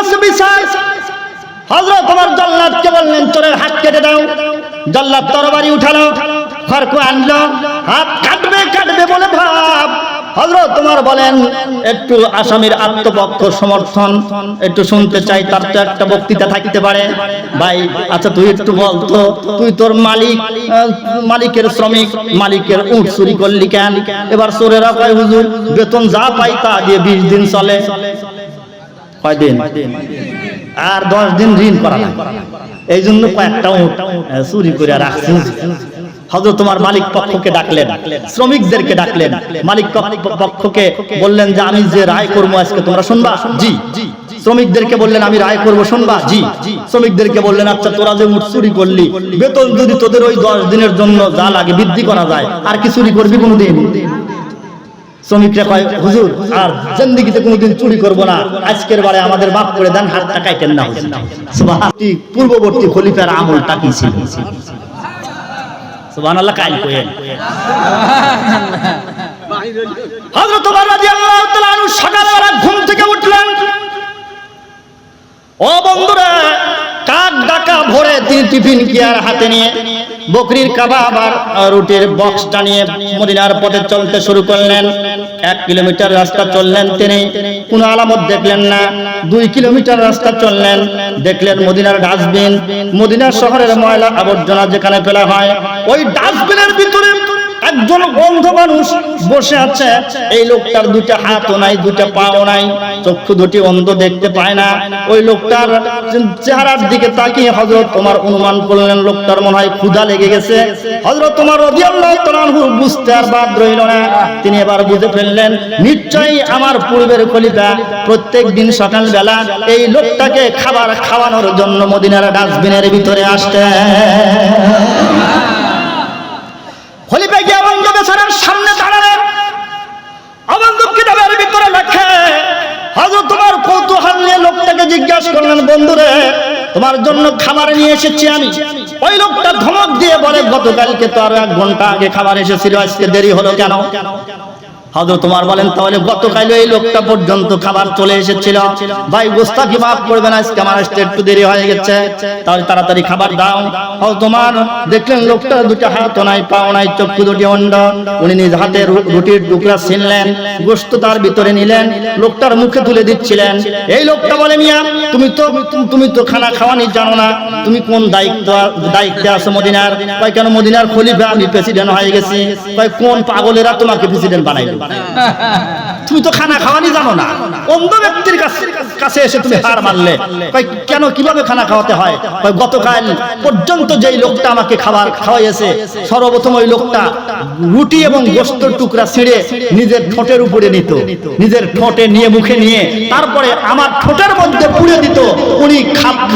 কাছে বিচার। হযরত ওমর জল্লাদকে বললেন চোরের হাত কেটে দাও। জল্লাদ তরবারি উঠালো, খড়কুটো আনলো, হাত কাটবে বলে ভাব। হযরত ওমর বলেন একটু আসামির আত্মপক্ষ সমর্থন একটু শুনতে চাই, তার তো একটা বক্তৃতা থাকতে পারে। ভাই আচ্ছা তুই একটু বল তো, তুই তোর মালিকের শ্রমিক, মালিকের উট চুরি করলি কেন? এবার চোরেরা কয় হুজুর বেতন যা পাই তা দিয়ে 20 দিন চলে। কয় দিন? আর 10 দিন ঋণ করা লাগে, এই জন্য কয়েকটা উট চুরি করে রাখছি। হযরত ওমর মালিক পক্ষকে ডাকলেন, শ্রমিকদেরকে ডাকলেন, মালিক পক্ষকে বললেন যে আমি যে রায় করব আজকে তোমরা শুনবা? জি। শ্রমিকদেরকে বললেন আমি রায় করব, শুনবা? জি। শ্রমিকদেরকে বললেন আচ্ছা তোরা যে উট চুরি করলি, বেতন যদি তোদের ওই 10 দিনের জন্য যা লাগে বৃদ্ধি করা যায়, আর কি চুরি করবি কোনোদিন? শ্রমিকরা কয় হুজুর আর জিন্দেগিতে কোনোদিন চুরি করব না, আজকের বারে আমাদের মাফ করে দেন, হাতটা কাটেন না হুজুর। সুবহানাল্লাহ। পূর্ববর্তী খলিফার আমলটা কি ছিল? সুবহানাল্লাহ। কাল কইেন হযরত ওমর রাদিয়াল্লাহু তাআলা আনহু সকালবেলা ঘুম থেকে উঠলেন। ও বন্ধুরা, কাক ডাকা ভোরে তিনি টিফিন কেয়ার হাতে নিয়ে বকরির কাবাব আর রুটির বক্সটা নিয়ে মদিনার পথে চলতে শুরু করলেন। 1 কিলোমিটার রাস্তা চললেন, তিনি কোনো আলামত দেখলেন না। 2 কিলোমিটার রাস্তা চললেন, দেখলেন মদিনার ডাস্টবিন, মদিনা শহরের ময়লা আবর্জনা যেখানে ফেলা হয় ওই ডাস্টবিনের ভিতরে একজন অন্ধ মানুষ বসে আছে। এই লোকটার 2টা হাতও নাই, 2টা পাও নাই, চক্ষু দুটি অন্ধ, দেখতে পায় না। ওই লোকটার চেহারার দিকে তাকিয়ে হযরত ওমর অনুমান করলেন লোকটার মনে হয় ক্ষুধা লেগে গেছে। হযরত ওমর রাদিয়াল্লাহু তাআলা আনহু বুঝতে আর বাদ রইল না, তিনি এবার বুঝে ফেললেন নিশ্চয়ই আমার পূর্বের খলিফা প্রত্যেক দিন সকালবেলা এই লোকটাকে খাবার খাওয়ানোর জন্য মদিনার ডাস্টবিনের ভিতরে আসতেন। খলিফা গিয়ে অবন্ধ বেচারার সামনে দাঁড়ালেন। অবন্ধ কিতাবের ভিতরে লেখে হযরত ওমর কৌতূহল নিয়ে লোকটাকে জিজ্ঞাসা করলেন বন্ধুরে তোমার জন্য খাবার নিয়ে এসেছি আমি। ওই লোকটা ধমক দিয়ে বলে গতকালকে তো আরো 1 ঘন্টা আগে খাবার এসেছিল, আজকে দেরি হলো কেন? হযরত ওমর বলেন তাহলে গতকাল এই লোকটা পর্যন্ত খাবার চলে এসেছিল। ভাই গোস্তাকি মাফ করবেন, আজকে আমার আসতে একটু দেরি হয়ে গেছে, তাহলে তাড়াতাড়ি খাবার দাও। হযরত ওমর দেখলেন লোকটার 2টা হাত নাই, পাও নাই, চক্ষু দুটি অন্ধ। উনি নিজ হাতে রুটির টুকরা ছিনলেন, গোশত তার ভিতরে নিলেন, লোকটার মুখে তুলে দিচ্ছিলেন। এই লোকটা বলে মিয়া তুমি তো খানা খাওয়ানি জানো না, তুমি কোন দায়িত্বে আছো মদিনার? কয় কেন মদিনার খলিফা আমি প্রেসিডেন্ট হয়ে গেছি। কয় কোন পাগলেরা তোমাকে প্রেসিডেন্ট বানাইলো? তুমি তো খানা খাওয়ানি জানো না, অন্ধ ব্যক্তির কাছে এসে তুমি হার মারলে। কেন কিভাবে খানা খাওয়াতে হয়? গতকাল পর্যন্ত যেই লোকটা আমাকে খাবার খাওয়াইছে, সর্বপ্রথম ওই লোকটা রুটি এবং গোশতের টুকরা ছিঁড়ে নিজের ঠোঁটের উপরে নিত, নিজের ঠোঁটে নিয়ে মুখে নিয়ে তারপরে আমার ঠোঁটের মধ্যে পুড়ে দিত। উনি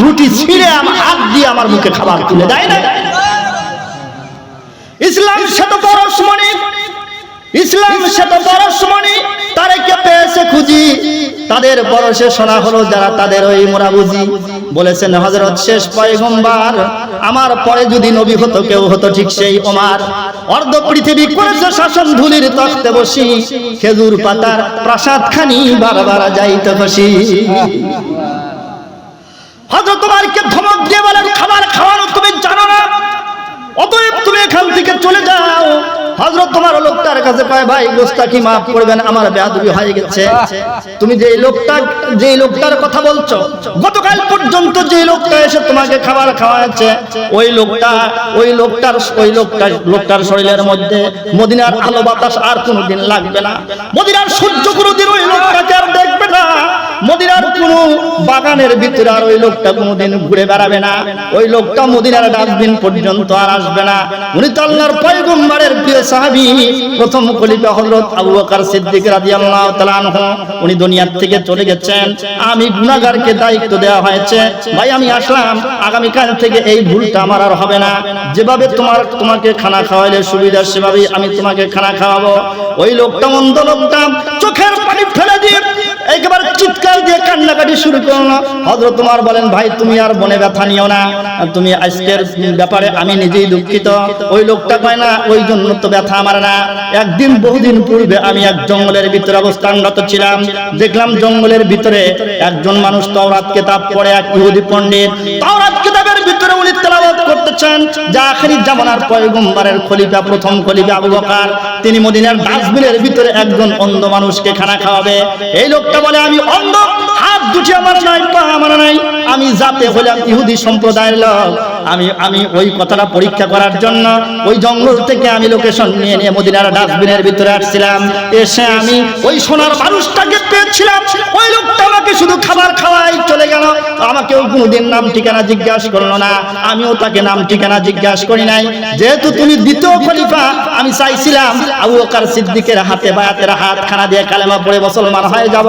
রুটি ছিঁড়ে আমার হাত দিয়ে আমার মুখে খাবার তুলে দেয় না। ইসলাম সেটা পরশমণি, ইসলাম সেটা পরশমণি, তাদেরকে পেয়েছে খুঁজি, তাদের পরশে শোনা হলো যারা তাদের ওই মোরা বুঝি। বলেছেন হযরত শেষ পয়গম্বর আমার পরে যদি নবী হতো কেউ হতো ঠিক সেই ওমর। অর্ধ পৃথিবী করেছে শাসন, ধুলির তখতে বসি, খেজুর পাতার প্রাসাদ খানি বারবার যাইতে বসি। হযরত ওমরকে ধমক দিয়ে বলেন খাবার খাওয়ানো তুমি জানো না, অতএব তুমি এখান থেকে চলে যাও। হযরত ওমর লোকটার কাছে কয় ভাই গোস্তাকি মাফ করবেন, আমার বেয়াদবি হয়ে গেছে। তুমি যে লোকটার কথা বলছো, গতকাল পর্যন্ত যে লোকটা এসে তোমাকে খাবার খাওয়াচ্ছে, ওই লোকটার শরীরের মধ্যে মদিনার আলো বাতাস আর কোনোদিন লাগবে না, মদিনার সূর্য কোনোদিন ওই লোকটাকে আর দেখবে না, মদিনার কোন বাগানের ভিতরে আর ওই লোকটা কোনোদিন ঘুরে বেড়াবে না, ওই লোকটা মদিনার ডাস্টবিন পর্যন্ত আর আসবে না। উনি তো আল্লাহর পয়গম্বরের প্রিয় সাহাবী, প্রথম খলিফা হযরত আবু বকর সিদ্দিক রাদিয়াল্লাহু তাআলা আনহু। উনি দুনিয়া থেকে চলে গেছেন, আমি গুনাহগারকে দায়িত্ব দেওয়া হয়েছে। ভাই আমি আসলাম, আগামী কাল থেকে এই ভুলটা আমার আর হবে না। যেভাবে তোমাকে খানা খাওয়াইলে সুবিধা, সেভাবেই আমি তোমাকে খানা খাওয়াবো। ওই লোকটা অন্ধ লোকটা চোখের পানি ফেলে দিয়ে একেবারে চিৎকার দিয়ে কান্নাকাটি শুরু করল। জন্য হযরত ওমর বলেন, ভাই তুমি আর মনে ব্যথা নিও না, তুমি আজকের ব্যাপারে আমি নিজেই দুঃখিত। ওই লোকটা কয় না, ওই জন্য তো ব্যথা আমার না। একদিন বহুদিন পূর্বে আমি এক জঙ্গলের ভিতরে অবস্থানরত ছিলাম, দেখলাম জঙ্গলের ভিতরে একজন মানুষ তাওরাত কিতাব পড়ে, এক ইহুদি পণ্ডিত তাওরাত কিতাবের ভিতরে উনি তেলাওয়াত করতেছেন যে আখিরি জামানার পয়গম্বরের খলিফা, প্রথম খলিফা আবু বকর, তিনি মদিনার ডাস্টবিনের ভিতরে একজন অন্ধ মানুষকে খানা খাওয়াবে। এই লোকটা বলে, আমি অন্ধ, হাত দুটি আমার নাই, পা আমার নাই, আমি জাতে হলাম ইহুদি সম্প্রদায়ের লোক। আমি ওই কথাটা পরীক্ষা করার জন্য ওই জঙ্গল থেকে আমি লোকেশন নিয়ে নিয়ে মদিনার ডাস্টবিনের ভিতরে আসছিলাম। এসে আমি ওই সোনার মানুষটাকে পেয়েছিলাম। ওই লোকটা আমাকে শুধু খাবার খাওয়াই চলে গেল, আমাকেও কোনোদিন নাম ঠিকানা জিজ্ঞাসা করলো না, আমিও তাকে নাম ঠিকানা জিজ্ঞাসা করি নাই। যেহেতু তুমি দ্বিতীয় খলিফা, আমি চাইছিলাম আবু বকর সিদ্দিকের হাতে বায়াতের হাতখানা দিয়ে কালেমা পড়ে মুসলমান হয়ে যাব।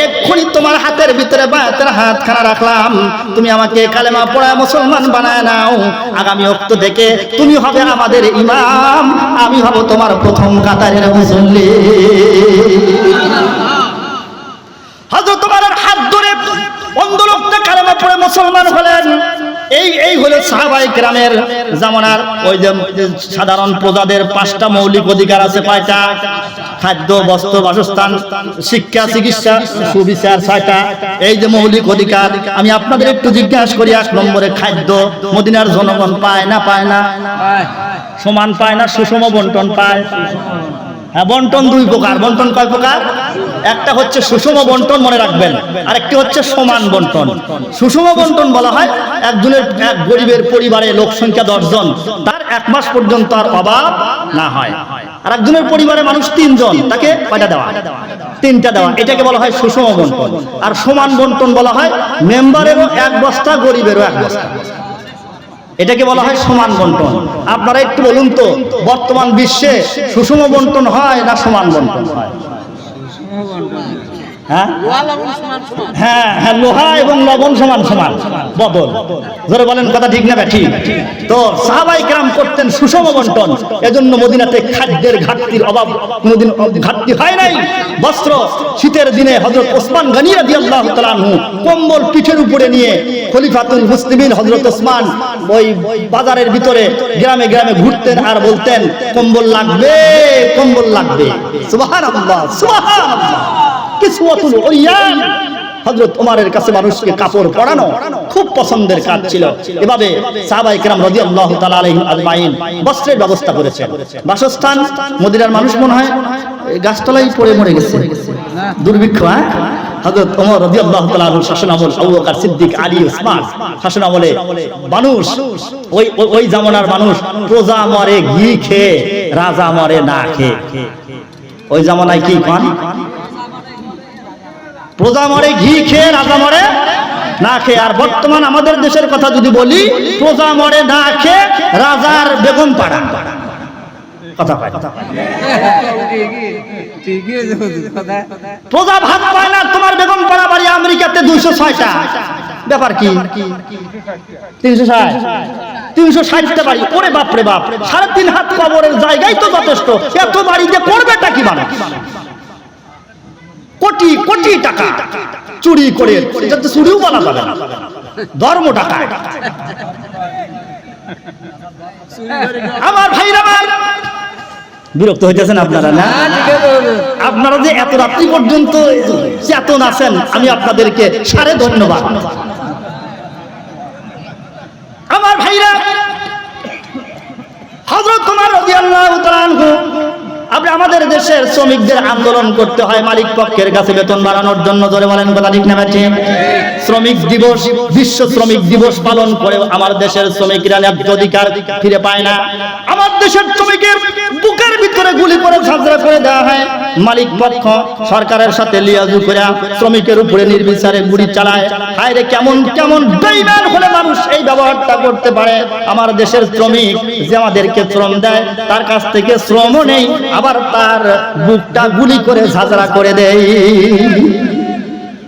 এক্ষুনি তোমার হাতের ভিতরে বায়াতের হাতখানা রাখলাম, তুমি আমাকে কালেমা পড়ে মুসলমান বানায় নাও। আগামী ওয়াক্ত থেকে তুমি হবে আমাদের ইমাম, আমি হব তোমার প্রথম কাতারের মুসল্লি। হযরত ওমরের হাত ধরে অন্ধ লোকটা কালেমা পড়ে মুসলমান হলেন। এই হলো সাহাবায়ে কেরামের জামানার। ওই যে সাধারণ প্রজাদের 5টা মৌলিক অধিকার আছে। কয়টা? খাদ্য, বস্ত্র, বাসস্থান, শিক্ষা, চিকিৎসা, সুবিচার, 6টা। এই যে মৌলিক অধিকার, আমি আপনাদের একটু জিজ্ঞাসা করি, 1 নম্বরে খাদ্য মদিনার জনগণ পায় না? পায় না? সমান পায় না? সুষম বন্টন পায়? হ্যাঁ, বন্টন 2 প্রকার। বন্টন কয় প্রকার? একটা হচ্ছে সুষম বন্টন, মনে রাখবেন, আর একটি হচ্ছে সমান বন্টন। সুষম বন্টন বলা হয় এক গরিবের পরিবারে লোক সংখ্যা 10 জন, তার 1 মাস পর্যন্ত আর অভাব না হয়। আর একজনের পরিবারে মানুষ 3 জন, তাকে কয়টা দেওয়া? 3টা দেওয়া। এটাকে বলা হয় সুষম বন্টন। আর সমান বন্টন বলা হয় মেম্বারেরও 1 বস্তা, গরিবেরও 1 বস্তা। এটাকে বলা হয় সমান বন্টন। আপনারা একটু বলুন তো, বর্তমান বিশ্বে সুষম বন্টন হয় না সমান বন্টন হয়? হ্যাঁ হ্যাঁ, লোহা এবং লবণ সমান সমান বদল। ধরে বলেন কথা ঠিক না ঠিক? তো সাহাবায়ে কেরাম করতেন সুষম বন্টন। এজন্য মদিনাতে খাদ্যের ঘাটতির অভাব কোনোদিন ঘাটতি হয় নাই। বস্ত্র, শীতের দিনে হযরত ওসমান গনি রাদিয়াল্লাহু তাআলা আনহু কম্বল পিঠের উপরে নিয়ে খলিফাতুল মুসলিমিন হযরত ওসমান ওই বাজারের ভিতরে গ্রামে গ্রামে ঘুরতেন আর বলতেন, কম্বল লাগবে, কম্বল লাগবে। সুবহানাল্লাহ, সুবহানাল্লাহ। কিসওয়াতুল উরিয়ান, হযরত ওমরের কাছে মানুষকে কাপড় পরানো খুব পছন্দের কাজ ছিল। এভাবে সাহাবায়ে কেরাম রাদিয়াল্লাহু তাআলা আলাইহিম আজমাইন বস্ত্রের ব্যবস্থা করেছেন। বাসস্থান, মদিনার মানুষ মনে হয় গাছতলায় পড়ে মরে গেছে, দুর্ভিক্ষ। হযরত ওমর রাদিয়াল্লাহু তাআলা আনহু শাসনামল, আবু বকর সিদ্দিক, আলী, ওসমান শাসনামলে মানুষ, ওই জামানার মানুষ প্রজা মরে ঘি খেয়ে, রাজা মরে না খেয়ে। ওই জামানায় কি খান? প্রজা মরে ঘি খেয়ে, রাজা মরে না খেয়ে। আর বর্তমান আমাদের দেশের কথা যদি বলি, প্রজা মরে না খেয়ে, রাজার বেগম পাড়া। কথা পায়, প্রজা ভাত পায় না, তোমার বেগম পাড়া বাড়ি আমেরিকাতে 206টা। ব্যাপার কি? 360টা বাড়ি। ওরে বাপ রে বাপ, 3.5 হাত কবরের জায়গায় তো যথেষ্ট। এত বাড়িতে করবেটা কি মানুষ? কোটি কোটি টাকা চুরি করে, এটা তো চুরিও বলা যাবে না, ধর্ম টাকা। আমার ভাইরা, বিরক্ত হইতেছেন আপনারা না? আপনারা যে এত রাত্রি পর্যন্ত চেতন আছেন, আমি আপনাদেরকে সারে ধন্যবাদ। আমার ভাইরা, হযরত ওমর রাদিয়াল্লাহু তাআলা আনহু, আপনি আমাদের দেশের শ্রমিকদের আন্দোলন করতে হয় মালিক পক্ষের কাছে বেতন বাড়ানোর জন্য। ধরে বলেন কথা ঠিক না ঠিক? শ্রমিক দিবস, বিশ্ব শ্রমিক দিবস পালন করে আমার দেশের শ্রমিকরা ন্যায্য অধিকার ফিরে পায় না। আমার দেশের শ্রমিকের বুকের ভিতরে গুলি করে ঝাঁঝরা করে দেওয়া হয়। মালিক পক্ষ সরকারের সাথে লিয়াজু করে শ্রমিকের উপরে নির্বিচারে গুলি চালায়। হায় রে, কেমন কেমন বেঈমান হলে মানুষ এই ব্যবহারটা করতে পারে। আমার দেশের শ্রমিক যে আমাদেরকে শ্রম দেয়, তার কাছ থেকে শ্রমও নেই, আবার তার বুকটা গুলি করে ঝাঁঝরা করে দেয়।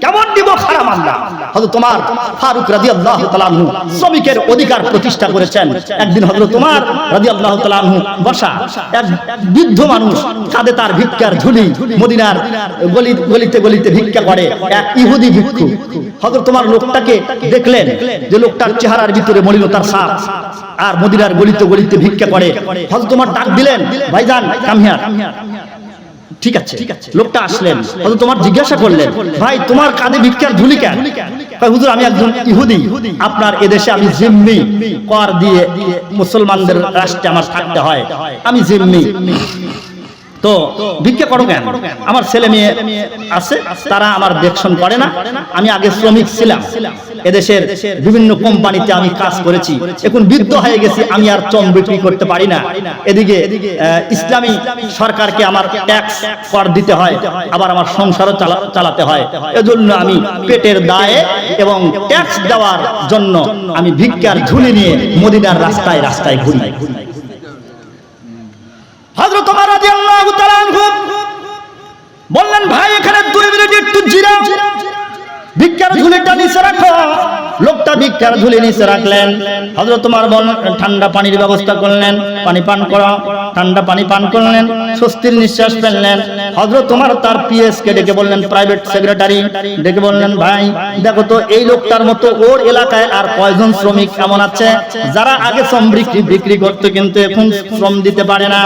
কেমন দিব খারাপ আল্লাহ। হযরত ওমর ফারুক রাদিয়াল্লাহু তাআলা আনহু শ্রমিকের অধিকার প্রতিষ্ঠা করেছেন। একদিন হযরত ওমর রাদিয়াল্লাহু তাআলা আনহু বসা, এক বৃদ্ধ মানুষ কাঁধে তার ভিক্ষার ঝুলি, মদিনার গলিতে গলিতে ভিক্ষা করে এক ইহুদি ভিক্ষু। হযরত ওমর লোকটাকে দেখলেন যে লোকটার চেহারার ভিতরে মলিনতার ছাপ, আর মদিনার গলিতে গলিতে ভিক্ষা করে। হযরত ওমর ডাক দিলেন, ভাইজান কাম হিয়ার। ঠিক আছে, লোকটা আসলেন। হযরত ওমর জিজ্ঞাসা করলেন, ভাই তোমার কাঁধে ভিক্ষার ঝুলি কেন? কয় হুজুর আমি একজন ইহুদি, আপনার এদেশে আমি জিম্মি, কর দিয়ে মুসলমানদের রাষ্ট্রে আমার থাকতে হয়, আমি জিম্মি, তো ভিক্ষা করো কেন? আমার ছেলে মেয়ে আছে, তারা আমার দেখশন করে না। আমি আগে শ্রমিক ছিলাম, এদেশের বিভিন্ন কোম্পানিতে আমি কাজ করেছি, এখন বৃদ্ধ হয়ে গেছি, আমি আর চম বিক্রি করতে পারি না। এদিকে ইসলামী সরকারকে আমার ট্যাক্স কর দিতে হয়, আবার আমার সংসারও চালাতে হয়। এজন্য আমি পেটের দায়ে এবং ট্যাক্স দেওয়ার জন্য আমি ভিক্ষার ঝুলি নিয়ে মদিনার রাস্তায় রাস্তায় ঘুরি। হযরত ওমর রাদিয়াল্লাহু তাআলা আনহু বললেন, ভাই এখানে 2 মিনিট একটু জিরাও, ভিক্ষার ঝুলিটা নিচে রাখো। লোকটা ভিক্ষার ঝুলি নিচে রাখলেন। হযরত ওমর বললেন, ঠান্ডা পানির ব্যবস্থা করলেন, পানি পান করো। ঠান্ডা পানি পান করলেন, স্বস্তির নিঃশ্বাস ফেললেন। হযরত ওমর তার পিএস কে ডেকে বললেন, প্রাইভেট সেক্রেটারি ডেকে বললেন, ভাই দেখো তো এই লোকটার মতো ওর এলাকায় আর কয়জন শ্রমিক এমন আছে যারা আগে শ্রম বিক্রি করতে কিন্তু এখন শ্রম দিতে পারে না,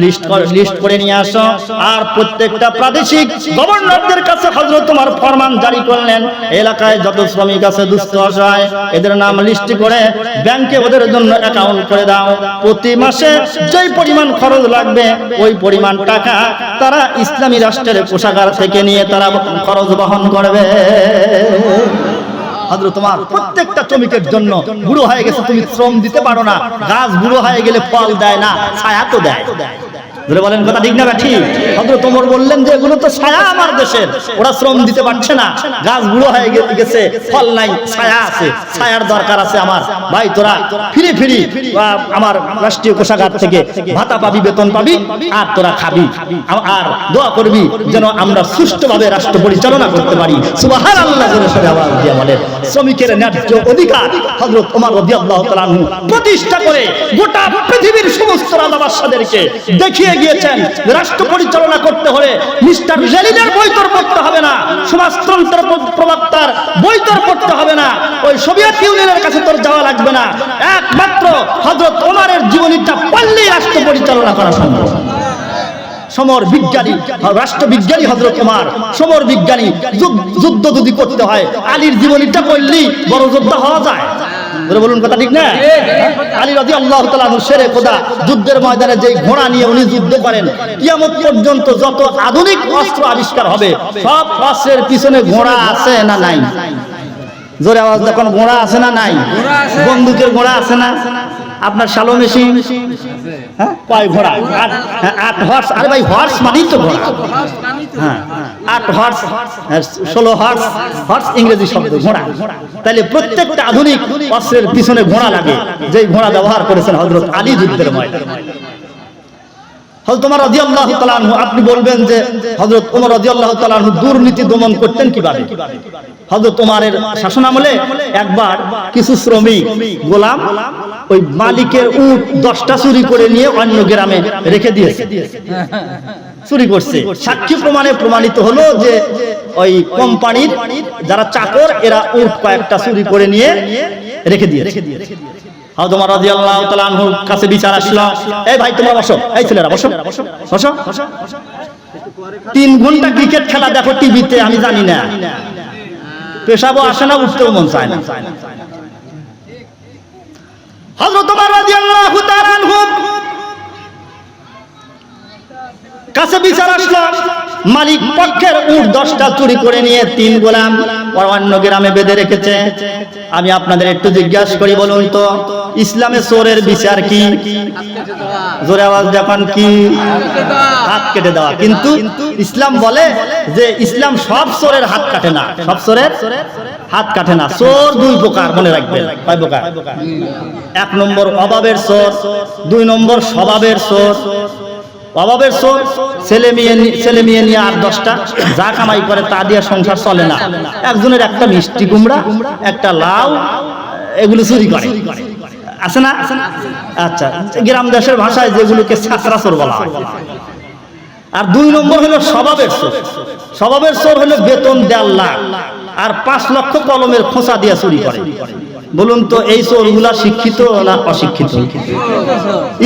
লিস্ট করে নিয়ে আসো। আর প্রত্যেকটা প্রাদেশিক গভর্নরদের কাছে হযরত ওমর ফরমান জারি করলেন, এলাকায় যত শ্রমিক আছে দুস্থ অসহায়, এদের নাম লিস্ট করে ব্যাংকে ওদের জন্য অ্যাকাউন্ট করে দাও। প্রতি মাসে যেই পরিমাণ খরচ লাগবে ওই পরিমাণ টাকা তারা ইসলামী রাষ্ট্রের কোষাগার থেকে নিয়ে তারা খরচ বহন করবে। হযরত ওমর প্রত্যেকটা শ্রমিকের জন্য, বুড়ো হয়ে গেছে তুমি শ্রম দিতে পারো না, গাছ বুড়ো হয়ে গেলে ফল দেয় না, ছায়া তো দেয়। ধরে বলেন কথা ঠিক না ঠিক? হযরত ওমর বললেন যে এগুলো তো ছায়া আমার দেশের, ওরা শ্রম দিতে পারছে না, গাছ বুড়ো হয়ে গেছে, ফল নাই, ছায়া আছে, ছায়ার দরকার আছে আমার। ভাই তোরা ফিরে আমার রাষ্ট্রীয় কোষাগার থেকে ভাতা পাবি, বেতন পাবি, আর তোরা খাবি, আর দোয়া করবি যেন আমরা সুষ্ঠুভাবে রাষ্ট্র পরিচালনা করতে পারি। সুবহানাল্লাহ জোরে সোরে আওয়াজ দিয়ে বলেন। শ্রমিকের ন্যায্য অধিকার হযরত ওমর রাদিয়াল্লাহু তাআলা আনহু প্রতিষ্ঠা করে গোটা পৃথিবীর সমস্ত রাজা বাদশাদেরকে দেখিয়ে গিয়েছেন রাষ্ট্র পরিচালনা করতে হলে মিস্টার জেলিনের বইতর পড়তে হবে না, সমাজতন্ত্র প্রবক্তার বইতর পড়তে হবে না, ওই সোভিয়েত ইউনিয়নের কাছে তোর যাওয়া লাগবে না, একমাত্র হযরত ওমরের জীবনীটা পড়লেই রাষ্ট্র পরিচালনা করা সম্ভব। সমর বিজ্ঞানী, রাষ্ট্রবিজ্ঞানী হযরত ওমর, সমর বিজ্ঞানী। যুদ্ধ যদি করতে হয় আলীর জীবনীটা পড়লেই বড় যোদ্ধা হওয়া যায়। বলুন কথা ঠিক না? আলী রাদিয়াল্লাহু তাআলা আনহু শেরে খোদা যুদ্ধের ময়দানে যে ঘোড়া নিয়ে উনি যুদ্ধ করেন, কিয়ামত পর্যন্ত যত আধুনিক অস্ত্র আবিষ্কার হবে সব অস্ত্রের পিছনে ঘোড়া আছে না নাই? জোরে আওয়াজ দেখুন, ঘোড়া আছে না নাই? বন্দুকের ঘোড়া আছে না? আপনার শ্যালো মেশিন, হ্যাঁ কয় ঘোড়া? 8 হর্স। আরে ভাই হর্স মানেই তো ঘোড়া। হ্যাঁ 8 হর্স, 16 হর্স, হর্স ইংরেজি শব্দ, ঘোড়া। তাহলে প্রত্যেকটা আধুনিক অস্ত্রের পিছনে ঘোড়া লাগে, যেই ঘোড়া ব্যবহার করেছেন হযরত আলী যুদ্ধের ময়দানে। হযরত ওমর রাদিয়াল্লাহু তাআলা আনহু, আপনি বলবেন যে হযরত ওমর রাদিয়াল্লাহু তাআলা আনহু দুর্নীতি দমন করতেন কিভাবে? হযরত ওমরের শাসনামলে একবার কিছু শ্রমিক গোলাম ওই মালিকের উট 10টা চুরি করে নিয়ে অন্য গ্রামে রেখে দিয়েছে। চুরি করছে, সাক্ষী প্রমাণে প্রমাণিত হলো যে ওই কোম্পানির যারা চাকর এরা উট কয়েকটা চুরি করে নিয়ে রেখে দিয়েছে। হযরত ওমর রাদিয়াল্লাহু তাআলা আনহুর কাছে বিচার আসলো, এই ভাই তোমরা বসো, এই ছেলেরা বসো বসো। 3 ঘন্টা ক্রিকেট খেলা দেখো টিভিতে, আমি জানি না, পেশাবও আসে না, উঠতেও মন চায় না। হযরত ওমর রাদিয়াল্লাহু তাআলা আনহু কাছে বিচার আসলো, মালিক পক্ষের উট 10টা চুরি করে নিয়ে 3 গোলাম অন্য গ্রামে বেঁধে রেখেছে। আমি আপনাদের একটু জিজ্ঞাসা করি, বলুন তো ইসলামে চোরের বিচার কি? জোরে আওয়াজ দেখান, কি? হাত কেটে দেওয়া। কিন্তু ইসলাম বলে যে ইসলাম সব চোরের হাত কাটে না, সব চোরের হাত কাটে না। চোর 2 প্রকার, মনে রাখবেন। কয় প্রকার? 1 নম্বর অভাবের চোর, 2 নম্বর স্বভাবের চোর, অভাবের চোর, ছেলে মেয়ে নিয়ে আর 10টা যা কামাই করে তা দিয়ে সংসার চলে না, একজনের একটা মিষ্টি কুমড়া একটা লাউ এগুলো চুরি করে, আছে না? আচ্ছা, গ্রাম দেশের ভাষায় যেগুলোকে ছাত্রা চোর বলা হয়। আর 2 নম্বর হলো স্বভাবের চোর। স্বভাবের চোর হলো বেতন 1.5 লাখ আর 5 লক্ষ কলমের খোঁচা দিয়ে চুরি করে। বলুন তো এই চোরগুলা শিক্ষিত না অশিক্ষিত?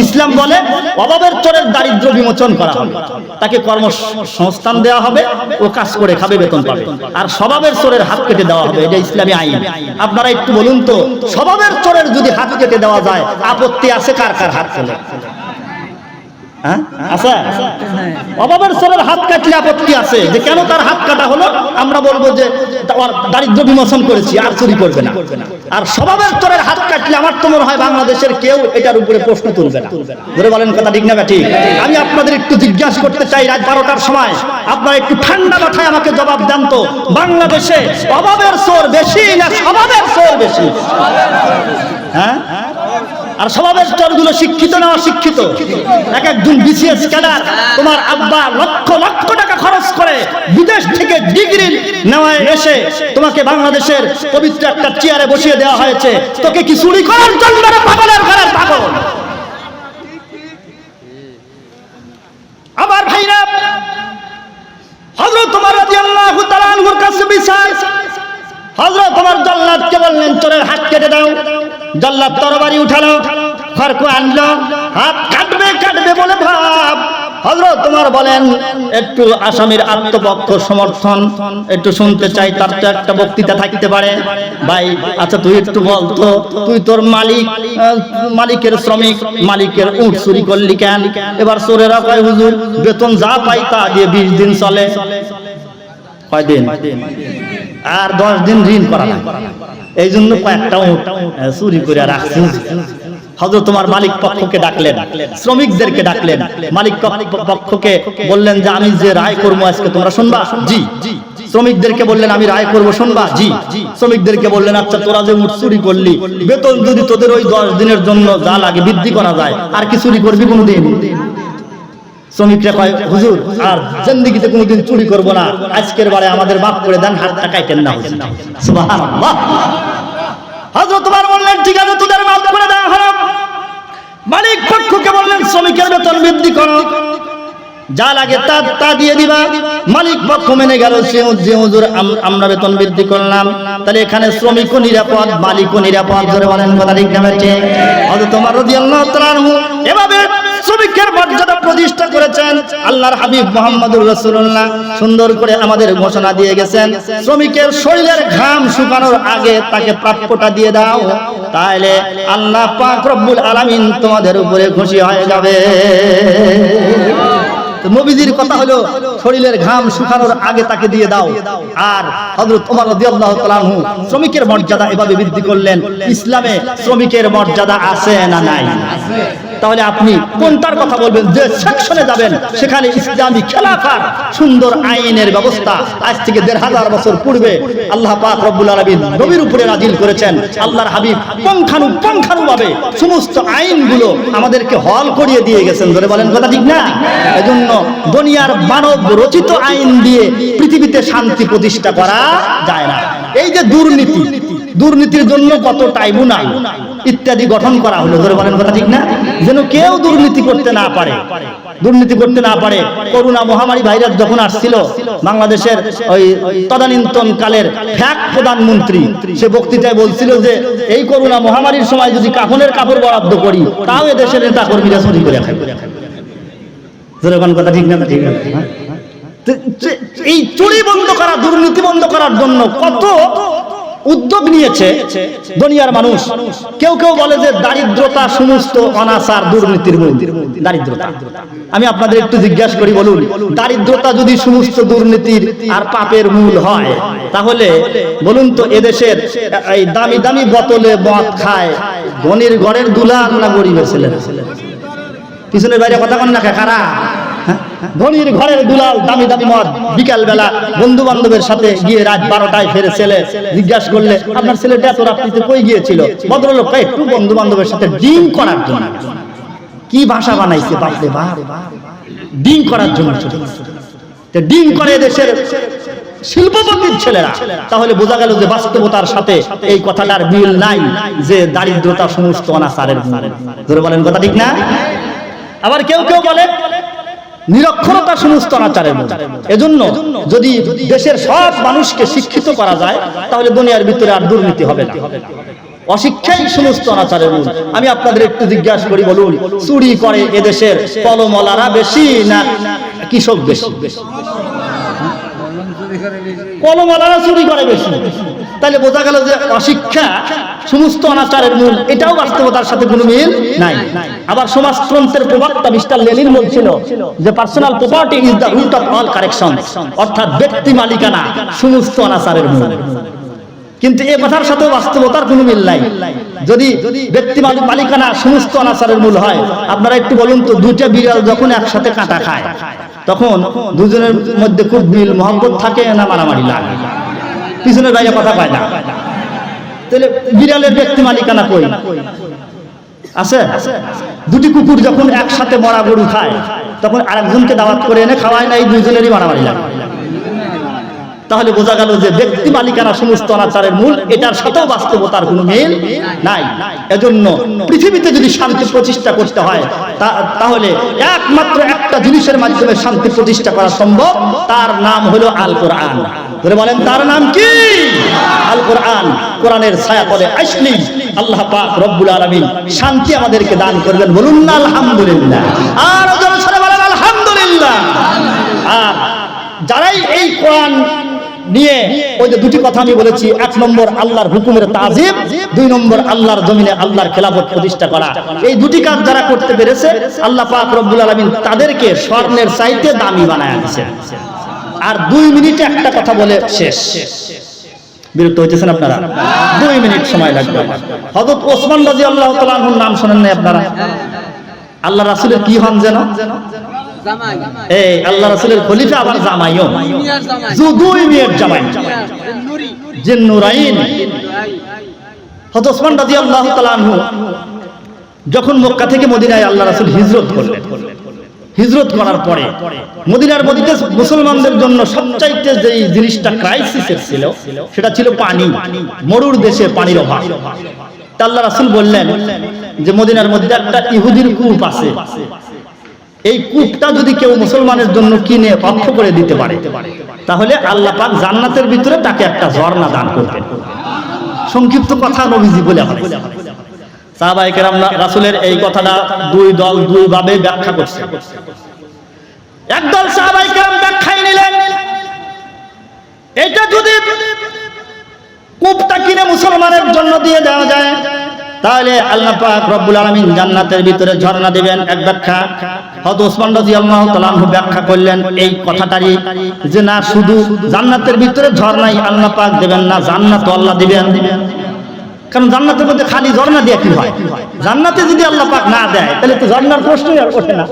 ইসলাম বলে অভাবের চোরের দারিদ্র্য বিমোচন করা হবে, তাকে কর্মসংস্থান দেওয়া হবে, ও কাজ করে খাবে, বেতন পাবে। আর স্বভাবের চোরের হাত কেটে দেওয়া হবে, এটা ইসলামী আইন। আপনারা একটু বলুন তো, স্বভাবের চোরের যদি হাত কেটে দেওয়া যায়, আপত্তি আছে কার কার? হাত তোলে। আচ্ছা, অভাবের চোরের হাত কাটলে আপত্তি আছে যে কেন তার হাত কাটা হলো? আমরা বলবো যে দারিদ্র্য বিমোচন করেছি, আর চুরি করবে না। আর স্বভাবের চোরের হাত কাটলে আমার তো মনে হয় বাংলাদেশের কেউ এটার উপরে প্রশ্ন তুলবে না। ধরে বলেন কথা ঠিক না ঠিক? আমি আপনাদের একটু জিজ্ঞাসা করতে চাই, রাত 12টার সময় আপনারা একটু ঠান্ডা মাথায় আমাকে জবাব দেন তো, বাংলাদেশে অভাবের চোর বেশি না স্বভাবের চোর বেশি? হ্যাঁ? আর স্বভাবের চোরগুলো শিক্ষিত না অশিক্ষিত? এক একজন বিসিএস ক্যাডার, তোমার আব্বা লক্ষ লক্ষ টাকা খরচ করে বিদেশ থেকে ডিগ্রি নেওয়ায় এসে তোমাকে বাংলাদেশের পবিত্র একটা চেয়ারে বসিয়ে দেওয়া হয়েছে, তোকে কি চুরি করার জন্য না পাগলের ঘরের পাগল? আমার ভাইরা, হযরত ওমর রাদিয়াল্লাহু তাআলা আনহুর কাছে বিচার, হযরত ওমর জল্লাদকে বললেন চোরের হাত কেটে দাও। জল্লাদ তরবারি উঠালো, খড়কো আনলো, হাত কাটবে বলে ভাব। হযরত ওমর বলেন একটু আসামির আত্মপক্ষ সমর্থন একটু শুনতে চাই, তার তো একটা বক্তৃতা থাকতে পারে। ভাই আচ্ছা তুই একটু বল তো, তুই তোর মালিকের শ্রমিক, মালিকের উট চুরি করলি কেন? এবার চোরেরা কয় হুজুর বেতন যা পাই তা দিয়ে 20 দিন চলে। কয় দিন? আর 10 দিন ঋণ করা লাগে, এই জন্য কয়েকটা উট চুরি করে রাখছি। হযরত তোমার মালিক পক্ষকে ডাকলেন, শ্রমিকদেরকে ডাকলেন, মালিক পক্ষকে বললেন যে আমি যে রায় করবো আজকে তোমরা শুনবা? জি। শ্রমিকদেরকে বললেন আমি রায় করবো, শুনবা? জি। শ্রমিকদেরকে বললেন আচ্ছা তোরা যে উট চুরি করলি, বেতন যদি তোদের ওই 10 দিনের জন্য যা লাগে বৃদ্ধি করা যায়, আর কি চুরি করবি কোনোদিন? শ্রমিকরা কয় হুজুর আর জিন্দেগিতে কোনোদিন চুরি করব না, আজকের বারে আমাদের মাফ করে দেন, হাতটা কাটেন না হুজুর। সুবহানাল্লাহ। হযরত ওমর বললেন ঠিক আছে তোদের মাফ করে দেওয়া হলো। মালিক পক্ষকে বললেন শ্রমিকের বেতন বৃদ্ধি করো, যা লাগে তা দিয়ে দিবা। মালিক পক্ষ মেনে গেল, যে হুজুর আমরা বেতন বৃদ্ধি করলাম। তাহলে এখানে শ্রমিকও নিরাপদ, মালিকও নিরাপদ। জোরে বলেন কথা ঠিক না ঠিক? হযরত ওমর রাদিয়াল্লাহু তাআলা আনহু এভাবে শ্রমিকের মর্যাদা প্রতিষ্ঠা করেছেন। আল্লাহর হাবিব মুহাম্মদুর রাসূলুল্লাহ সুন্দর করে আমাদের ঘোষণা দিয়ে গেছেন, শ্রমিকের শরীরের ঘাম শুকানোর আগে তাকে প্রাপ্যটা দিয়ে দাও, তাহলে আল্লাহ পাক রব্বুল আলামিন তোমাদের উপরে খুশি হয়ে যাবে। নবীজির কথা হলো শরীরের ঘাম শুকানোর আগে তাকে দিয়ে দাও। আর হযরত ওমর রাদিয়াল্লাহু তাআলা আনহু শ্রমিকের মর্যাদা এভাবে বৃদ্ধি করলেন। ইসলামে শ্রমিকের মর্যাদা আছে না নাই? তাহলে আপনি কোনটার কথা বলবেন? যে সেকশনে যাবেন সেখানে ইসলামী খেলাফার সুন্দর আইনের ব্যবস্থা আজ থেকে 1500 বছর পূর্বে আল্লাহ পাক রব্বুল আলামিন নবীর উপরে নাযিল করেছেন। আল্লাহর হাবিব পুঙ্খানুপুঙ্খানুভাবে সমস্ত আইনগুলো আমাদেরকে হল করিয়ে দিয়ে গেছেন। ধরে বলেন কথা ঠিক না? এজন্য দুনিয়ার মানব রচিত আইন দিয়ে পৃথিবীতে শান্তি প্রতিষ্ঠা করা যায় না। এই যে দুর্নীতির জন্য কত ট্রাইব্যুনাল ইত্যাদি গঠন করা হলো, ধরে বলেন কথা ঠিক না? যেন কেউ দুর্নীতি করতে না পারে। করোনা মহামারী ভাইরাস যখন আসছিল, বাংলাদেশের ওই তদানীন্তন কালের ফ্যাক প্রধানমন্ত্রী সে বক্তৃতায় বলছিল যে এই করোনা মহামারীর সময় যদি কাফনের কাপড় বরাদ্দ করি, তাও এদেশের নেতা কর্মীরা চুরি করে খাবে। ধরে বলেন কথা ঠিক না? ঠিক না? এই চুরি বন্ধ করা, দুর্নীতি বন্ধ করার জন্য কত উদ্যোগ নিয়েছে দুনিয়ার মানুষ। কেউ বলে যে দারিদ্রতা সমস্ত অনাচার দুর্নীতির মূল। দারিদ্রতা, আমি আপনাদের একটু জিজ্ঞাসা করি, বলুন দারিদ্রতা যদি সমস্ত দুর্নীতির আর পাপের মূল হয়, তাহলে বলুন তো এদেশের এই দামি দামি বোতলে মদ খায় ধনির ঘরের দুলাল না গরিবের ছেলেরা? পিছনের বাইরে কথা কন না কারা? ধনির ঘরের দুলাল দামি দামি মদ, বিকাল বেলা বন্ধু বান্ধবের সাথে গিয়ে রাত 12টায় ফেরে ছেলে জিজ্ঞাসা করলে আপনার ছেলেটা এত রাত্রিতে কই গিয়েছিল? ভদ্রলোক একটু বন্ধু বান্ধবের সাথে ডিম করার জন্য। কি ভাষা বানাইছে বাপরে বাপ! ডিং করার জন্য ডিং করে দেশের শিল্পপতির ছেলেরা, তাহলে বোঝা গেল যে বাস্তবতার সাথে এই কথাটার মিল নাই যে দারিদ্রতা সমস্ত অনাচারের মূল। ধরে বলেন কথা ঠিক না? আবার কেউ কেউ বলে নিরক্ষরতা সমস্ত অনাচারের মূল। এজন্য যদি দেশের সব মানুষকে শিক্ষিত করা যায় তাহলে দুনিয়ার ভিতরে আর দুর্নীতি হবে না। অশিক্ষাই সমস্ত অনাচারের মূল। আমি আপনাদের একটু জিজ্ঞাসা করি, বলুন চুরি করে এদেশের কলমওয়ালারা বেশি না কৃষক বেশি? কলমওয়ালারা চুরি করে বেশি। তাহলে বোঝা গেল যে অশিক্ষা সমস্ত অনাচারের মূল, এটাও বাস্তবতার সাথে কোনো মিল নাই। আবার সমাজতন্ত্রের প্রবক্তা মিস্টার লেনিন বলছিল যে personal property is the root of all correction, অর্থাৎ ব্যক্তি মালিকানা সমস্ত অনাচারের মূল। কিন্তু এই কথার সাথে বাস্তবতার কোনো মিল নাই। যদি ব্যক্তি মালিকানা সমস্ত অনাচারের মূল হয়, আপনারা একটু বলুন তো, দুইটা বিড়াল যখন একসাথে কাঁটা খায় তখন দুজনের মধ্যে খুব মিল মহব্বত থাকে না মারামারি লাগে? পিছনের বাইরে কথা পায় না। তাহলে বিড়ালের ব্যক্তি মালিকানা কই আছে? দুটি কুকুর যখন একসাথে মরা গরু খায় তখন আরেকজনকে দাওয়াত করে এনে খাওয়ায় না, এই দুইজনেরই মারামারি লাগে। তাহলে বোঝা গেল যে ব্যক্তি মালিকানা সমস্ত অনাচারের মূল, এটার সাথেও বাস্তবতার কোনো মিল নাই। এজন্য পৃথিবীতে যদি শান্তি প্রতিষ্ঠা করতে হয় তাহলে একমাত্র একটা জিনিসের মাধ্যমে শান্তি প্রতিষ্ঠা করা সম্ভব, তার নাম হলো আল কোরআন। ধরে বলেন তার নাম কি? আল কোরআন। কোরআনের ছায়াতলে আসলে আল্লাহ পাক রব্বুল আলামিন শান্তি আমাদেরকে দান করবেন। বলুন না আলহামদুলিল্লাহ। আর জোরে সরে বলেন আলহামদুলিল্লাহ। আর যারাই এই কোরআন নিয়ে, ওই যে দুটি কথা আমি বলেছি, এক নম্বর আল্লাহর হুকুমের তাজিম, দুই নম্বর আল্লাহর জমিনে আল্লাহর খেলাফত প্রতিষ্ঠা করা, এই দুটি কাজ যারা করতে পেরেছে আল্লাহ পাক রব্বুল আলামিন তাদেরকে স্বর্ণের চাইতে দামি বানায় দিয়েছেন। আর 2 মিনিটে একটা কথা বলে শেষ। বিরক্ত হইতেছেন আপনারা? 2 মিনিট সময় লাগবে। হযরত ওসমান রাদিয়াল্লাহু তাআলা আনহুর নাম শুনেন না আপনারা? আল্লাহ রাসূলের কি হন যেন? এই আল্লাহ রাসূলের খলিফা, আবার জামাইও, দুই মেয়ের জামাই, জিন্নুরাইন। হযরত ওসমান রাদিয়াল্লাহু তাআলা আনহু যখন মক্কা থেকে মদিনায় আল্লাহ রাসূল হিজরত করলেন, হিজরত করার পরে মদিনার মধ্যে মুসলমানদের জন্য সবচাইতে যে জিনিসটা ক্রাইসিসের ছিল সেটা ছিল পানি। মরুর দেশে পানির অভাব। আল্লাহ রাসূল বললেন যে মদিনার মধ্যে একটা ইহুদির কূপ আছে, এই কূপটা যদি কেউ মুসলমানের জন্য কিনে পক্ষ করে দিতে পারে তাহলে আল্লাহ পাক জান্নাতের ভিতরে তাকে একটা ঝর্ণা দান করবেন। সংক্ষিপ্ত কথা নবীজি বলে হয়। সাহাবায়ে কেরাম রাসূলের এই কথাটা দুই দল দুই ভাবে ব্যাখ্যা করছে। একদল সাহাবায়ে কেরাম ব্যাখ্যায় নিলেন এটা যদি কূপটা কিনে মুসলমানের জন্য দিয়ে দেওয়া যায় তাহলে আল্লাহ পাক রব্বুল আলামিন জান্নাতের ভিতরে ঝর্ণা দিবেন। এক ব্যাখ্যা। হযরত ওসমান রাদিয়াল্লাহু তাআলা আনহু ব্যাখ্যা করলেন এই কথাটারই যে না, শুধু জান্নাতের ভিতরে ঝর্ণাই আল্লাহ পাক দিবেন না, জান্নাতও আল্লাহ দিবেন। কারণ জান্নাতের মধ্যে খালি ঝর্ণা দিয়ে কি হয়? জান্নাতে যদি আল্লাহ পাক না দেয় তাহলে তো ঝর্ণার প্রশ্নই আর ওঠে না।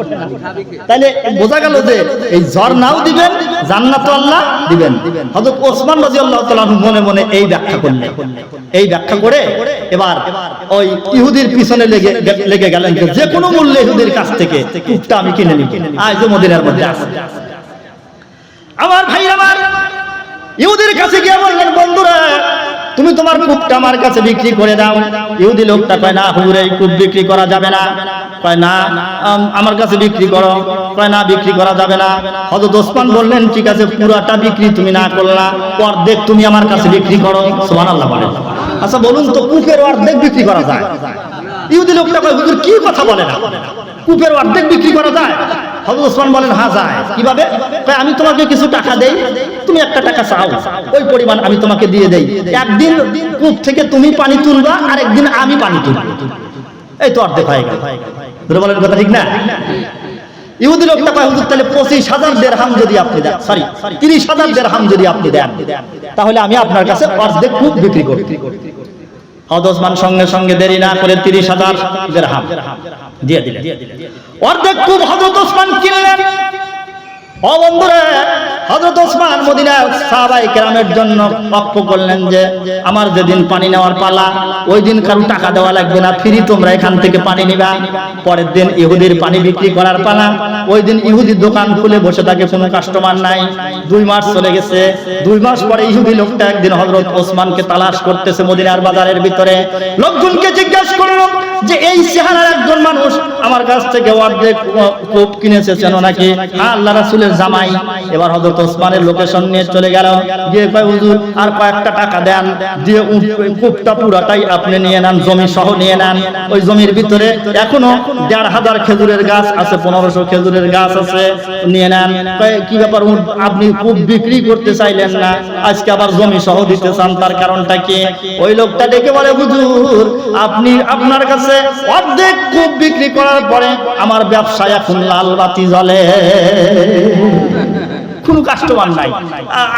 তাহলে বোঝা গেল যে এই ঝর্ণাও দিবেন, জান্নাতও আল্লাহ দিবেন। হযরত ওসমান রাদিয়াল্লাহু তাআলা মনে মনে এই ব্যাখ্যা করলেন। এই ব্যাখ্যা করে এবার ওই ইহুদির পিছনে লেগে গেলেন যে কোনো মূল্যে ইহুদির কাছ থেকে কূপটা আমি কিনে নিব। আজ মদিনার মধ্যে আছে। আমার ভাই আমার ইহুদির কাছে গিয়ে বললেন, বন্ধুরা তুমি তোমার কূপটা আমার কাছে বিক্রি করে দাও। ইহুদি লোকটা কয় না হুজুর, এই কূপ বিক্রি করা যাবে না। কয় না আমার কাছে বিক্রি করো। কয় না বিক্রি করা যাবে না। হযরত ওসমান বললেন ঠিক আছে, পুরাটা বিক্রি তুমি না করলা, অর্ধেক তুমি আমার কাছে বিক্রি করো। সুবহানাল্লাহ বলেন। আচ্ছা বলুন তো, কূপের অর্ধেক বিক্রি করা যায়? ইহুদি লোকটা কয় হুজুর কি কথা বলে না, কূপের অর্ধেক বিক্রি করা যায়? হযরত ওসমান বলেন হ্যাঁ যায়। কিভাবে? কয় আমি তোমাকে কিছু টাকা দেই, তুমি একটা টাকা চাও, ওই পরিমাণ আমি তোমাকে দিয়ে দেই। একদিন কূপ থেকে তুমি পানি তুলবা, আর একদিন আমি পানি তুলব, এই তো অর্ধেক হয়ে গেল। বলেন কথা ঠিক না? ইহুদি লোকটা কয় হুজুর তাহলে 25,000 দিরহাম যদি আপনি দেন, সরি 30,000 দিরহাম যদি আপনি দেন তাহলে আমি আপনার কাছে অর্ধেক কূপ বিক্রি করব। হযরত ওসমান সঙ্গে সঙ্গে দেরি না করে 30,000 দিরহাম দিয়ে দিলেন। অর্ধেক কূপ হযরত ওসমান কিনলেন। ও বন্ধুরা, হযরত ওসমান মদিনার সাহাবায়ে কেরামের জন্য ওয়াকফ করলেন যে আমার যেদিন পানি নেওয়ার পালা ওই দিন কারো টাকা দেওয়া লাগবে না, ফ্রি তোমরা এখান থেকে পানি নিবা। পরের দিন ইহুদির পানি বিক্রি করার পালা, ওই দিন ইহুদির দোকান খুলে বসে থাকে, কোনো কাস্টমার নাই। 2 মাস চলে গেছে। 2 মাস পরে ইহুদি লোকটা একদিন হযরত ওসমানকে তালাশ করতেছে মদিনার বাজারের ভিতরে। লোকজনকে জিজ্ঞাসা করলো যে এই চেহারার একজন মানুষ আমার কাছ থেকে অর্ধেক কূপ কিনেছে, চেনো নাকি? হ্যাঁ, আল্লাহ রাসূলের জামাই। এবার হযরত ওসমানের লোকেশন নিয়ে চলে গেল, গিয়ে কয় হুজুর আর কয়েকটা টাকা দেন, দিয়ে কূপটা পুরাটাই আপনি নিয়ে নেন, জমি সহ নিয়ে নেন। ওই জমির ভিতরে এখনো 1500 খেজুরের গাছ আছে, 1500 খেজুরের গাছ আছে, নিয়ে নেন। কয় কি ব্যাপার, আপনি কূপ বিক্রি করতে চাইলেন না, আজকে আবার জমি সহ দিতে চান, তার কারণটা কি? ওই লোকটা ডেকে বলে হুজুর আপনি আপনার কাছে অর্ধেক কূপ বিক্রি করার পরে আমার ব্যবসায় এখন লাল বাতি জ্বলে, কোনো কাস্টমার নাই,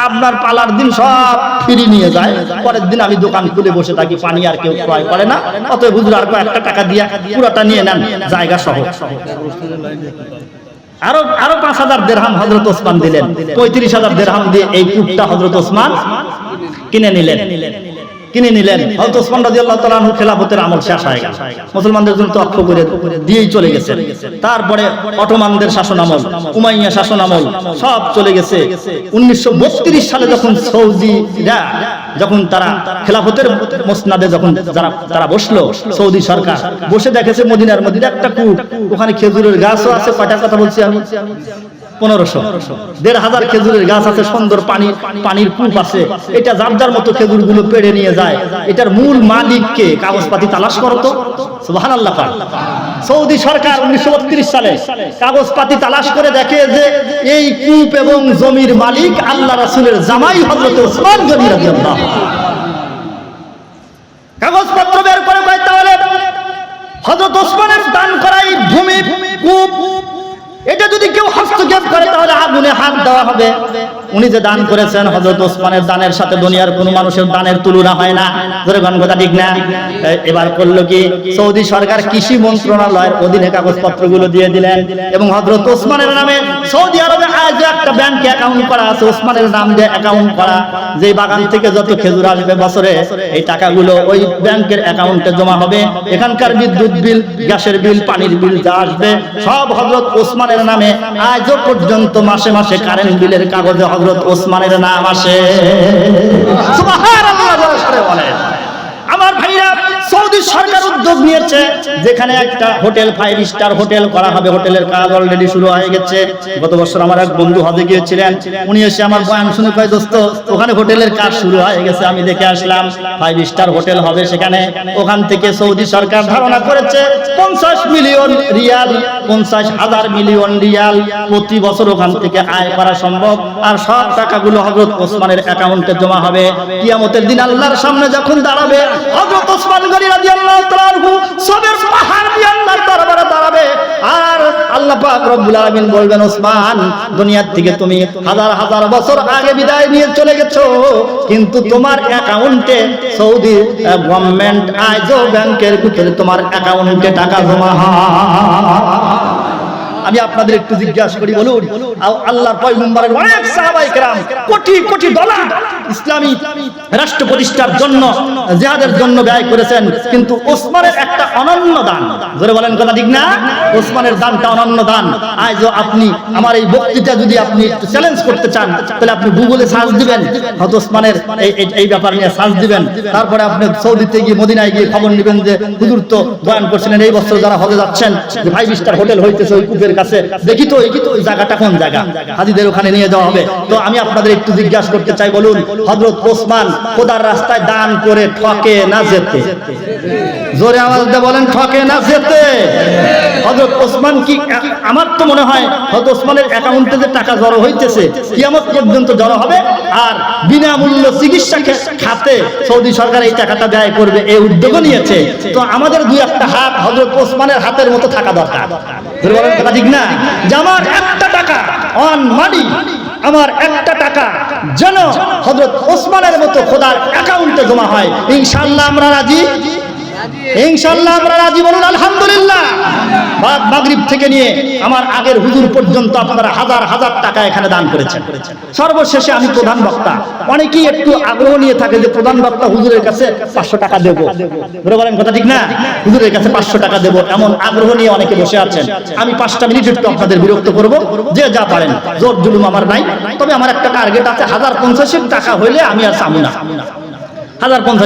আপনার পালার দিন সব ফ্রি নিয়ে যায়, পরের দিন আমি দোকান খুলে বসে থাকি, পানি আর কেউ ক্রয় করে না, অতএব হুজুর আর কয়েকটা টাকা দিয়ে পুরোটা নিয়ে নেন জায়গা সহ। আরো 5000 দিরহাম হযরত ওসমান দিলেন। 35,000 দিরহাম দিয়ে এই কূপটা হযরত ওসমান কিনে নিলেন। হযরত ওসমান রাদিয়াল্লাহু তাআলা আনহু খেলাফতের আমল শেষ হয়ে গেল, মুসলমানদের জন্য তো অক্ষ করে দিয়েই চলে গেছেন। তারপরে অটোমানদের শাসন আমল, উমাইয়া শাসন আমল সব চলে গেছে। 1932 সালে যখন সৌদিরা যখন তারা খেলাফতের মসনাদে যখন তারা বসলো, সৌদি সরকার বসে দেখেছে মদিনার মধ্যে একটা কূপ, ওখানে খেজুরের গাছও আছে। কয়টা কথা বলছি আমি? 1500, 1500 খেজুরের গাছ আছে, সুন্দর পানির কূপ আছে। এটা যার যার মতো খেজুরগুলো পেড়ে নিয়ে যায়। এটার মূল মালিককে কাগজপাতি তালাশ করো তো, সুবহানাল্লাহ। সৌদি সরকার 1932 সালে কাগজপাতি তালাশ করে দেখে যে এই কূপ এবং জমির মালিক আল্লাহ রাসূলের জামাই হযরত ওসমান গনি রাদিয়াল্লাহু। কাগজপত্র বের করে কয় তাহলে হযরত ওসমানের দান করা এই ভূমি কূপ এটা যদি কেউ হস্তক্ষেপ করে তাহলে আগুনে হাত দেওয়া হবে। উনি যে দান করেছেন, হযরত ওসমানের দানের সাথে দুনিয়ার কোনো মানুষের দানের তুলনা হয় না। ধরে কথা ঠিক না? এবার করলো কি, সৌদি সরকার কৃষি মন্ত্রণালয়ের অধীনে কাগজপত্রগুলো দিয়ে দিলেন এবং হযরত ওসমানের নামে সৌদি আরবে আজ একটা ব্যাংকে অ্যাকাউন্ট করা আছে, ওসমানের নাম দিয়ে অ্যাকাউন্ট করা। যে বাগান থেকে যত খেজুর আসবে বছরে, এই টাকাগুলো ওই ব্যাংকের অ্যাকাউন্টে জমা হবে। এখানকার বিদ্যুৎ বিল, গ্যাসের বিল, পানির বিল যা আসবে সব হযরত ওসমানের নামে। আজও পর্যন্ত মাসে মাসে কারেন্ট বিলের কাগজে হযরত ওসমানের নাম আসে। সুবহানাল্লাহ বলেন। আমার ভাইরা, সৌদি সরকার উদ্যোগ নিয়েছে যেখানে একটা হোটেল, 5 স্টার হোটেল করা হবে। হোটেলের কাজ অলরেডি শুরু হয়ে গেছে। গত বছর আমার এক বন্ধু হজে গিয়েছিলেন, উনি এসে আমার বয়ান শুনে কয় দোস্ত ওখানে হোটেলের কাজ শুরু হয়ে গেছে, আমি দেখে আসলাম। 5 স্টার হোটেল হবে সেখানে। ওখান থেকে সৌদি সরকার ধারণা করেছে 50 মিলিয়ন রিয়াল, 50,000 মিলিয়ন রিয়াল প্রতি বছর ওখান থেকে আয় করা সম্ভব। আর সব টাকাগুলো হযরত ওসমানের অ্যাকাউন্টে জমা হবে। কিয়ামতের দিন আল্লাহর সামনে যখন দাঁড়াবে হযরত ওসমান গনি রাদিয়াল্লাহু তাআলা আনহু সবের পাহাড় দিয়ে আল্লাহর দরবারে দাঁড়াবে। আর আল্লাহ পাক রব্বুল আলামিন বলবেন, ওসমান দুনিয়ার থেকে তুমি হাজার হাজার বছর আগে বিদায় নিয়ে চলে গেছো, কিন্তু তোমার অ্যাকাউন্টে সৌদি গভর্নমেন্ট আজও ব্যাংকের ভিতরে তোমার অ্যাকাউন্টে টাকা জমা হয়। আমি আপনাদের একটু জিজ্ঞাসা করি, বলুন আল্লাহর পয়গম্বরের অনেক সাহাবায়ে কেরাম কোটি কোটি ডলার ইসলামী রাষ্ট্র প্রতিষ্ঠার জন্য, জিহাদের জন্য ব্যয় করেছেন, কিন্তু ওসমানের একটা অনন্য দান, জোরে বলেন কথা ঠিক না? ওসমানের দানটা অনন্য দান। আজও আপনি আমার এই বক্তৃতা যদি আপনি একটু চ্যালেঞ্জ করতে চান, তাহলে আপনি গুগলে সার্চ দিবেন, হযরত ওসমানের এই ব্যাপার নিয়ে সার্চ দিবেন। তারপরে আপনি সৌদিতে গিয়ে, মদিনায় গিয়ে খবর নেবেন যে হুজুর তো বয়ান করছিলেন এই বছর যারা হজে যাচ্ছেন যে 5 স্টার হোটেল হইতেছে ওই কূপের কাছে, দেখি তো ওই জায়গাটা কোন জায়গা, হাজীদের ওখানে নিয়ে যাওয়া হবে। তো আমি আপনাদের একটু জিজ্ঞাসা করতে চাই, বলুন হযরত ওসমান খোদার রাস্তায় দান করে ঠকে না যেতে? জোরে আওয়াজ দিয়ে বলেন, ঠকে না যেতে? হযরত ওসমান কি, আমার তো মনে হয় হযরত ওসমানের অ্যাকাউন্টে যে টাকা জড়ো হইতেছে কিয়ামত পর্যন্ত জড়ো হবে। আর বিনামূল্য চিকিৎসা খাতে সৌদি সরকার এই টাকাটা ব্যয় করবে, এই উদ্যোগ নিয়েছে। তো আমাদের 2-1টা হাত হযরত ওসমানের হাতের মতো থাকা দরকার। ঠিক না? যে আমার একটা টাকা অন মানি, আমার একটা টাকা যেন হযরত ওসমানের মতো খোদার অ্যাকাউন্টে জমা হয়। ইনশাআল্লাহ আমরা রাজি, ইনশাআল্লাহ আমরা রাজি, বলুন আলহামদুলিল্লাহ। মাগরিব থেকে নিয়ে আমার আগের হুজুর পর্যন্ত আপনারা হাজার হাজার টাকা এখানে দান করেছেন। সর্বশেষে আমি প্রধান বক্তা, অনেকেই একটু আগ্রহ নিয়ে থাকে যে প্রধান বক্তা হুজুরের কাছে 500 টাকা দেবো, বলেন কথা ঠিক না, হুজুরের কাছে 500 টাকা দেবো, এমন আগ্রহ নিয়ে অনেকে বসে আছেন। আমি 5টা মিনিট একটু আপনাদের বিরক্ত করব, যে যা পারেন, জোর জুলুম আমার নাই। তবে আমার একটা টার্গেট আছে, 1050 টাকা হইলে আমি আর চামু না, 1050